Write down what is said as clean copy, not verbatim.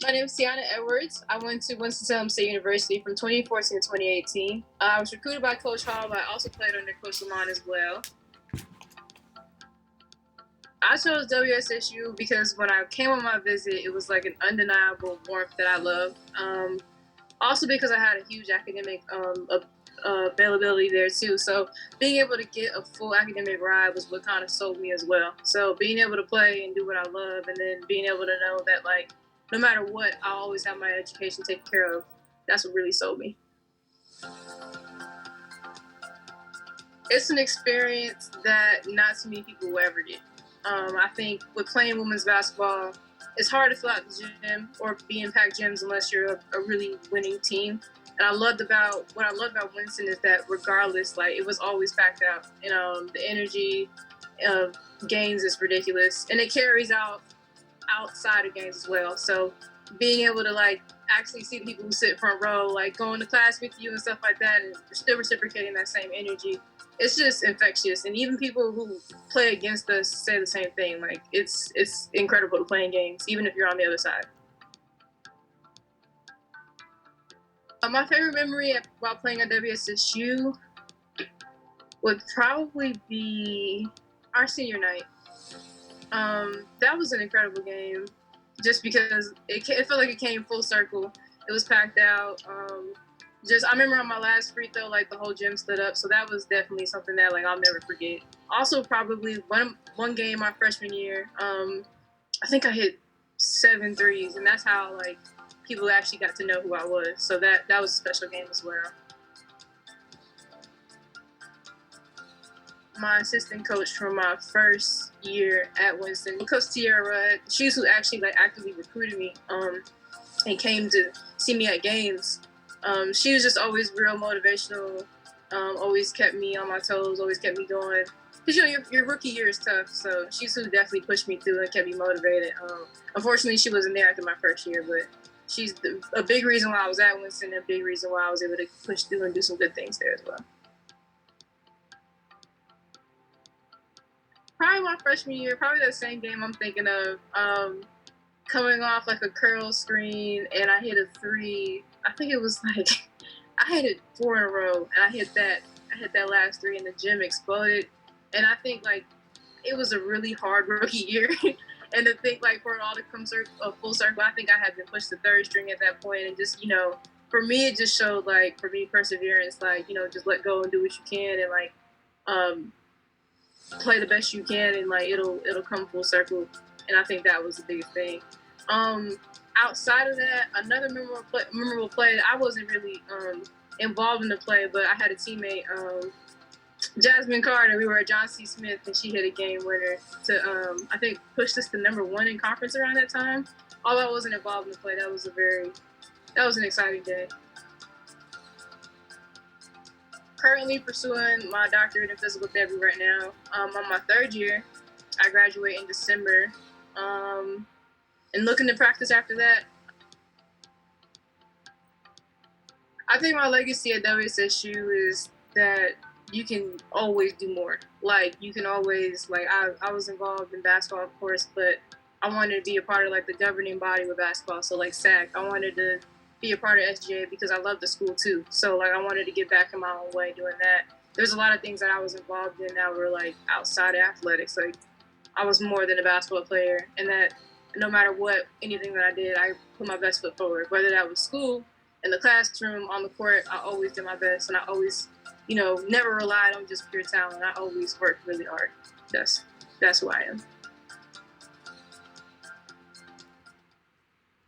My name is Tiana Edwards. I went to Winston-Salem State University from 2014 to 2018. I was recruited by Coach Hall, but I also played under Coach Lamont as well. I chose WSSU because when I came on my visit, it was like an undeniable warmth that I love. Also because I had a huge academic availability there too. So being able to get a full academic ride was what kind of sold me as well. So being able to play and do what I love, and then being able to know that like no matter what, I always have my education taken care of. That's what really sold me. It's an experience that not too many people will ever get. I think with playing women's basketball, it's hard to fill out the gym or be in packed gyms unless you're a really winning team. And what I loved about Winston is that regardless, like it was always packed out. And the energy of games is ridiculous, and it carries out outside of games as well. So being able to like actually see the people who sit front row, like going to class with you and stuff like that, and still reciprocating that same energy, it's just infectious. And even people who play against us say the same thing. Like it's incredible to play in games, even if you're on the other side. My favorite memory while playing at WSSU would probably be our senior night. That was an incredible game, just because it felt like it came full circle. It was packed out. I remember on my last free throw, like the whole gym stood up. So that was definitely something that like I'll never forget. Also, probably one game my freshman year, I think I hit 7 threes, and that's how like people actually got to know who I was. So that was a special game as well. My assistant coach from my first year at Winston, Coach Tiana, she's who actually like actively recruited me and came to see me at games. She was just always real motivational, always kept me on my toes, always kept me going. Because your rookie year is tough, so she's who definitely pushed me through and kept me motivated. Unfortunately, she wasn't there after my first year, but she's a big reason why I was at Winston, and a big reason why I was able to push through and do some good things there as well. Probably my freshman year, probably that same game I'm thinking of. Coming off like a curl screen, and I hit a 3. I think it was like I hit it 4 in a row, and I hit that last 3, and the gym exploded. And I think like it was a really hard rookie year, and to think like for it all to come full circle, I think I had been pushed to 3rd string at that point, and just for me it just showed like for me perseverance, like just let go and do what you can, and like play the best you can, and like it'll come full circle. And I think that was the biggest thing. Outside of that, another memorable play, I wasn't really involved in the play, but I had a teammate, Jasmine Carter. We were at John C. Smith, and she hit a game winner to I think pushed us to #1 in conference around that time. Although I wasn't involved in the play, that was an exciting day. Currently pursuing my doctorate in physical therapy right now. I'm on my 3rd year. I graduate in December. And looking to practice after that. I think my legacy at WSSU is that you can always do more. Like you can always I was involved in basketball, of course, but I wanted to be a part of like the governing body with basketball. So like SAC, I wanted to be a part of SGA because I love the school too. So like I wanted to get back in my own way doing that. There's a lot of things that I was involved in that were like outside of athletics. Like I was more than a basketball player, and that no matter what, anything that I did, I put my best foot forward. Whether that was school, in the classroom, on the court, I always did my best, and I always, never relied on just pure talent. I always worked really hard. That's who I am.